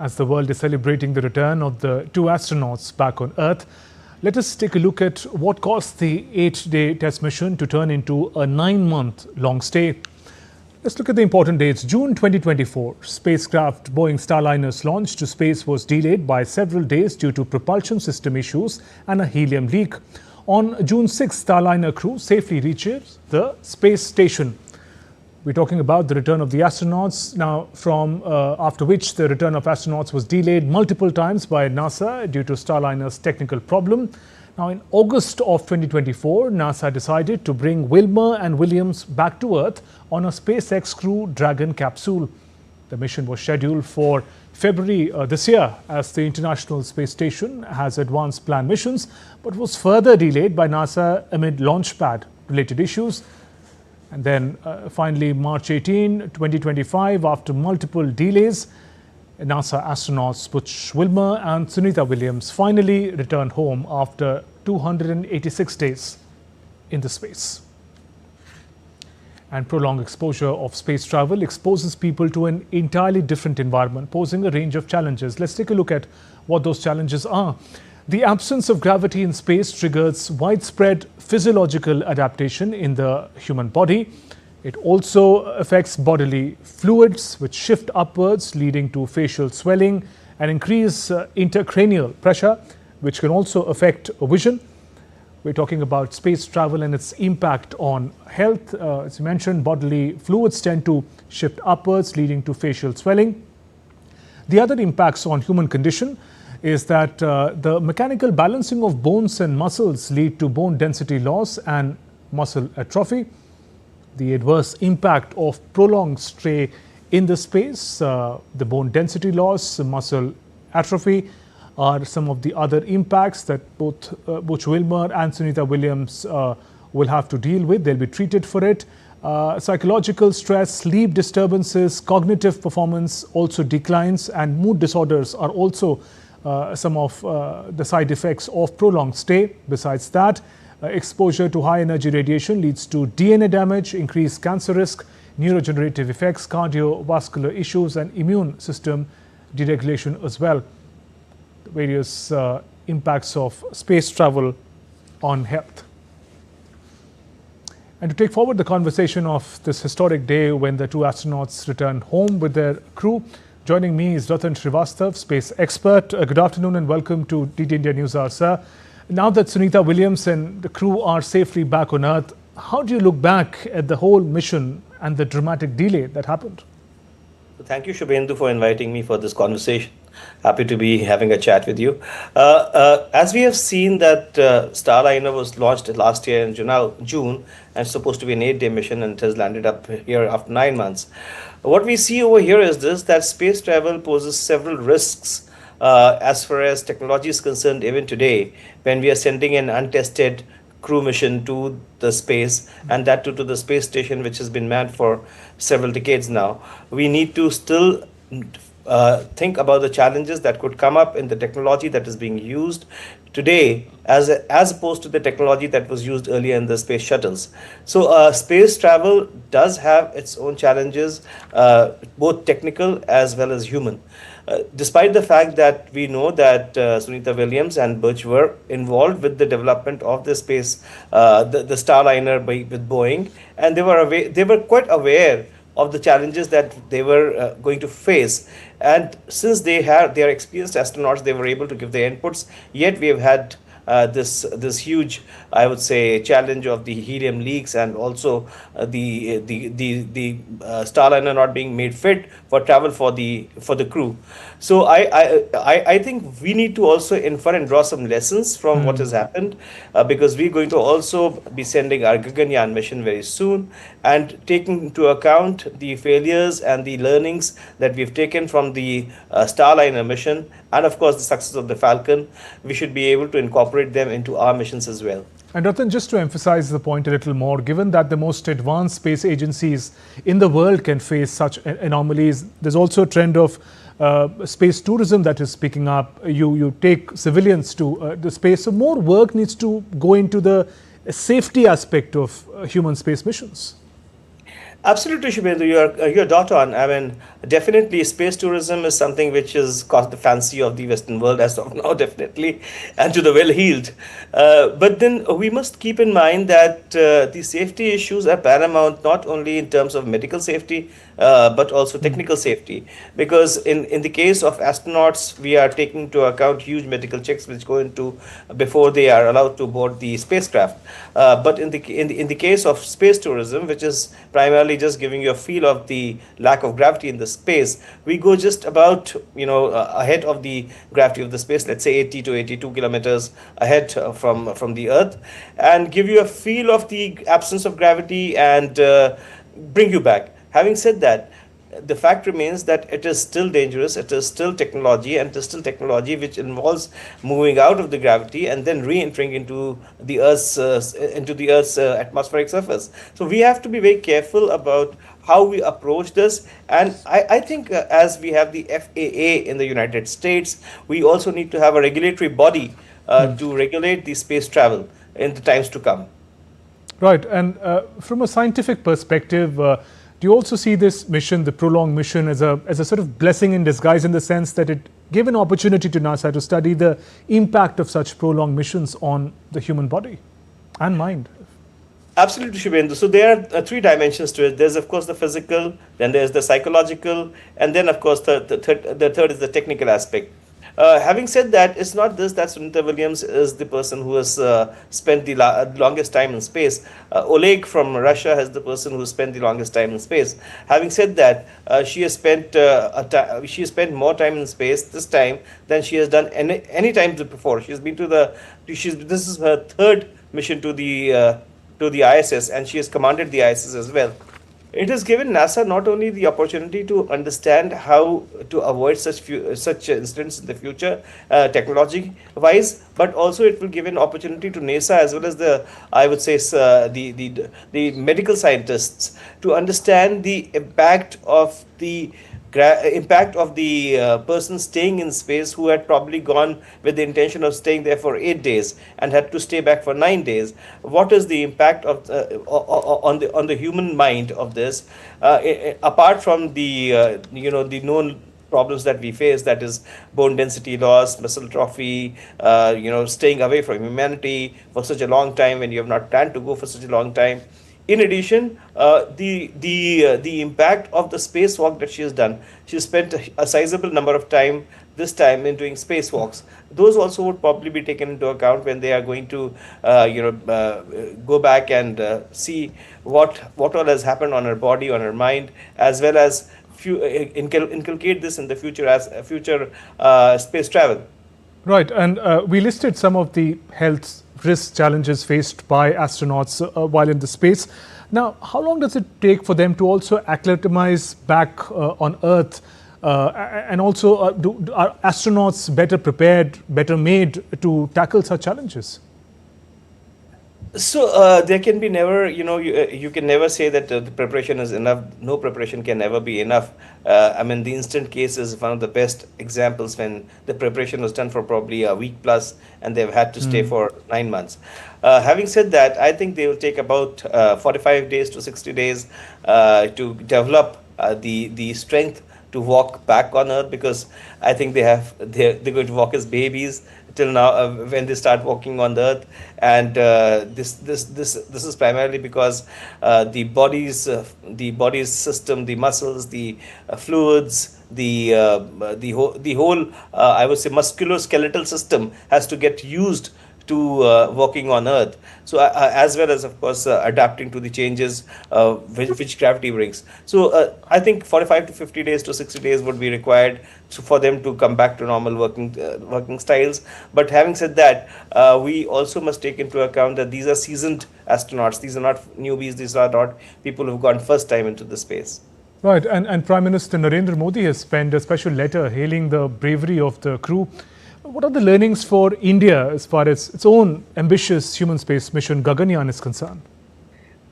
As the world is celebrating the return of the two astronauts back on Earth, let us take a look at what caused the 8-day test mission to turn into a 9-month long stay. Let's look at the important dates. June 2024, spacecraft Boeing Starliner's launch to space was delayed by several days due to propulsion system issues and a helium leak. On June 6, Starliner crew safely reaches the space station. We're talking about the return of the astronauts now, after which the return of astronauts was delayed multiple times by NASA due to Starliner's technical problem. Now, in August of 2024, NASA decided to bring Wilmore and Williams back to Earth on a SpaceX Crew Dragon capsule. The mission was scheduled for February this year, as the International Space Station has advanced planned missions, but was further delayed by NASA amid launchpad related issues. And then finally, March 18, 2025, after multiple delays, NASA astronauts Butch Wilmore and Sunita Williams finally returned home after 286 days in the space. And prolonged exposure of space travel exposes people to an entirely different environment, posing a range of challenges. Let's take a look at what those challenges are. The absence of gravity in space triggers widespread physiological adaptation in the human body. It also affects bodily fluids, which shift upwards, leading to facial swelling and increased intracranial pressure, which can also affect vision. We're talking about space travel and its impact on health. As you mentioned, bodily fluids tend to shift upwards, leading to facial swelling. The other impacts on human condition is that the mechanical balancing of bones and muscles lead to bone density loss and muscle atrophy. The adverse impact of prolonged stay in the space, the bone density loss, muscle atrophy are some of the other impacts that both Butch Wilmore and Sunita Williams will have to deal with. They'll be treated for it. Psychological stress, sleep disturbances, cognitive performance also declines, and mood disorders are also some of the side effects of prolonged stay. Besides that, exposure to high energy radiation leads to DNA damage, increased cancer risk, neurodegenerative effects, cardiovascular issues, and immune system deregulation as well. The various impacts of space travel on health. And to take forward the conversation of this historic day when the two astronauts return home with their crew, joining me is Ratan Srivastav, space expert. Good afternoon and welcome to DT India News Hour, sir. Now that Sunita Williams and the crew are safely back on Earth, how do you look back at the whole mission and the dramatic delay that happened? Thank you, Shubhendu, for inviting me for this conversation. Happy to be having a chat with you. As we have seen that Starliner was launched last year in June and supposed to be an 8-day mission, and it has landed up here after 9 months. What we see over here is this, that space travel poses several risks as far as technology is concerned even today, when we are sending an untested crew mission to the space, and that to the space station, which has been manned for several decades now. We need to still think about the challenges that could come up in the technology that is being used today as opposed to the technology that was used earlier in the space shuttles. So space travel does have its own challenges, both technical as well as human. Despite the fact that we know that Sunita Williams and Butch were involved with the development of the space, the Starliner with Boeing, and they were quite aware of the challenges that they were going to face. And since they are experienced astronauts, they were able to give their inputs. Yet we have had this huge, I would say, challenge of the helium leaks, and also the Starliner not being made fit for travel for the crew. So I think we need to also infer and draw some lessons from what has happened, because we're going to also be sending our Gaganyaan mission very soon, and taking into account the failures and the learnings that we've taken from the Starliner mission, and of course the success of the Falcon, we should be able to incorporate them into our missions as well. And Ratan, just to emphasize the point a little more, given that the most advanced space agencies in the world can face such anomalies, there's also a trend of space tourism that is picking up. You take civilians to the space, so more work needs to go into the safety aspect of human space missions. Absolutely, Shubhendu, you're dot on. I mean, definitely, space tourism is something which has caught the fancy of the Western world as of now, definitely, and to the well-heeled. But then we must keep in mind that the safety issues are paramount, not only in terms of medical safety, but also technical safety. Because in the case of astronauts, we are taking into account huge medical checks which go into before they are allowed to board the spacecraft. But in the case of space tourism, which is primarily just giving you a feel of the lack of gravity in the space, we go just about ahead of the gravity of the space, let's say 80 to 82 kilometers ahead from the Earth, and give you a feel of the absence of gravity and bring you back. Having said that, the fact remains that it is still dangerous, it is still technology, and it is still technology which involves moving out of the gravity and then re-entering into the Earth's atmospheric surface. So we have to be very careful about how we approach this. And I think as we have the FAA in the United States, we also need to have a regulatory body to regulate the space travel in the times to come. Right. And from a scientific perspective, do you also see this mission, the prolonged mission, as a sort of blessing in disguise, in the sense that it gave an opportunity to NASA to study the impact of such prolonged missions on the human body and mind? Absolutely, Shubhendu. So there are three dimensions to it. There's, of course, the physical, then there's the psychological, and then, of course, the third is the technical aspect. Having said that, it's not this that Sunita Williams is the person who has spent the longest time in space. Oleg from Russia has the person who spent the longest time in space. Having said that, she has spent more time in space this time than she has done any time before. She's been to this is her third mission to the ISS, and she has commanded the ISS as well. It has given NASA not only the opportunity to understand how to avoid such incidents in the future, technology-wise, but also it will give an opportunity to NASA as well as the medical scientists to understand the impact of the person staying in space, who had probably gone with the intention of staying there for 8 days and had to stay back for 9 days. What is the impact of on the human mind of this, apart from the the known problems that we face, that is bone density loss, muscle atrophy, staying away from humanity for such a long time when you have not planned to go for such a long time. In addition, the impact of the spacewalk that she has done. She spent a sizable number of time this time in doing spacewalks. Those also would probably be taken into account when they are going to go back and see what all has happened on her body, on her mind, as well as inculcate this in the future as future space travel. Right, and we listed some of the health risk challenges faced by astronauts while in the space. Now, how long does it take for them to also acclimatize back on Earth? And also, are astronauts better prepared, better made to tackle such challenges? So there can be never, you can never say that the preparation is enough. No preparation can never be enough. I mean, the instant case is one of the best examples, when the preparation was done for probably a week plus, and they've had to stay for 9 months. Having said that, I think they will take about 45 days to 60 days to develop the strength to walk back on Earth, because I think they're going to walk as babies till now when they start walking on the Earth. And this is primarily because the body's system, the muscles, the fluids, the whole I would say musculoskeletal system has to get used to walking on Earth. So as well as, of course, adapting to the changes which gravity brings. So I think 45 to 50 days to 60 days would be required for them to come back to normal working styles. But having said that, we also must take into account that these are seasoned astronauts. These are not newbies. These are not people who've gone first time into the space. Right, and Prime Minister Narendra Modi has penned a special letter hailing the bravery of the crew. What are the learnings for India as far as its own ambitious human space mission Gaganyaan is concerned?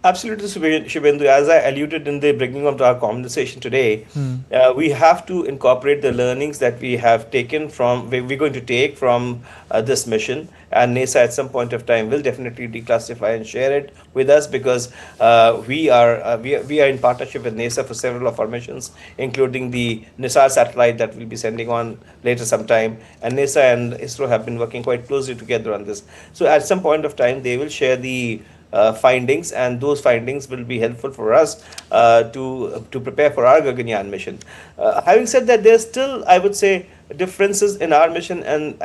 Absolutely, Shubhendu. As I alluded in the beginning of our conversation today, we have to incorporate the learnings that we have taken from, we're going to take from this mission. And NASA at some point of time will definitely declassify and share it with us, because we are in partnership with NASA for several of our missions, including the NISAR satellite that we'll be sending on later sometime. And NASA and ISRO have been working quite closely together on this. So at some point of time, they will share the findings, and those findings will be helpful for us to prepare for our Gaganyaan mission. Having said that, there's still, I would say, differences in our mission and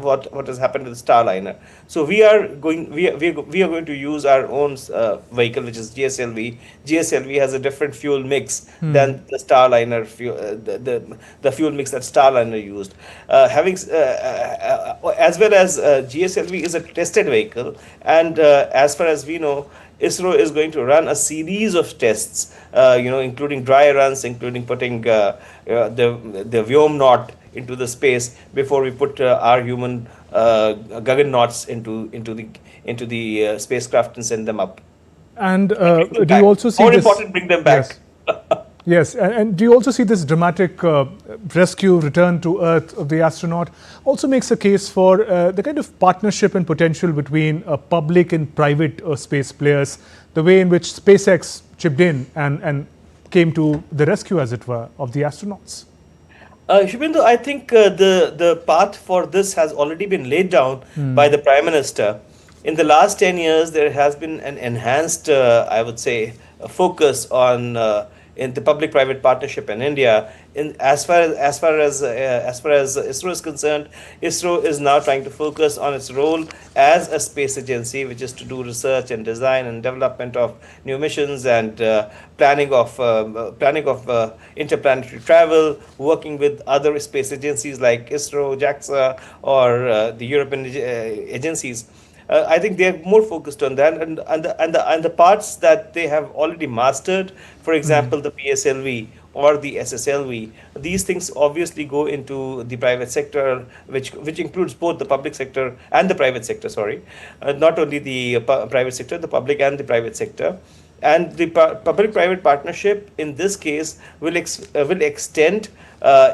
what has happened with Starliner. So we are going to use our own vehicle, which is GSLV. GSLV has a different fuel mix than the Starliner fuel, the fuel mix that Starliner used. As well as GSLV is a tested vehicle, and as far as we know, ISRO is going to run a series of tests, including dry runs, including putting the Vyomnaut into the space before we put our human Gagannauts into the spacecraft and send them up. And do you also see more this, important, bring them back? Yes, and do you also see this dramatic rescue, return to Earth of the astronaut also makes a case for the kind of partnership and potential between public and private space players, the way in which SpaceX chipped in and came to the rescue, as it were, of the astronauts? Shubhendu, I think the path for this has already been laid down by the Prime Minister. In the last 10 years, there has been an enhanced, I would say, focus on in the public-private partnership in India. As far as ISRO is concerned, ISRO is now trying to focus on its role as a space agency, which is to do research and design and development of new missions and planning of interplanetary travel, working with other space agencies like ISRO, JAXA, or the European agencies. I think they are more focused on that, and the parts that they have already mastered, for example, the PSLV or the SSLV. These things obviously go into the private sector, which includes both the public sector and the private sector. Not only the private sector, the public and the private sector. And the public-private partnership in this case will extend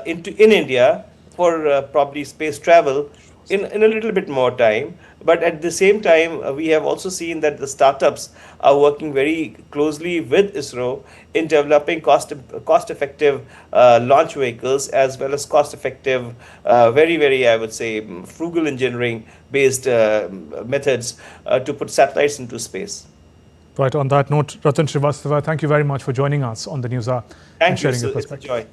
in India for probably space travel in a little bit more time. But at the same time, we have also seen that the startups are working very closely with ISRO in developing cost-effective launch vehicles, as well as cost-effective, very, I would say, frugal engineering-based methods to put satellites into space. Right. On that note, Ratan Srivastava, thank you very much for joining us on the News Hour and sharing your perspective. It's a joy.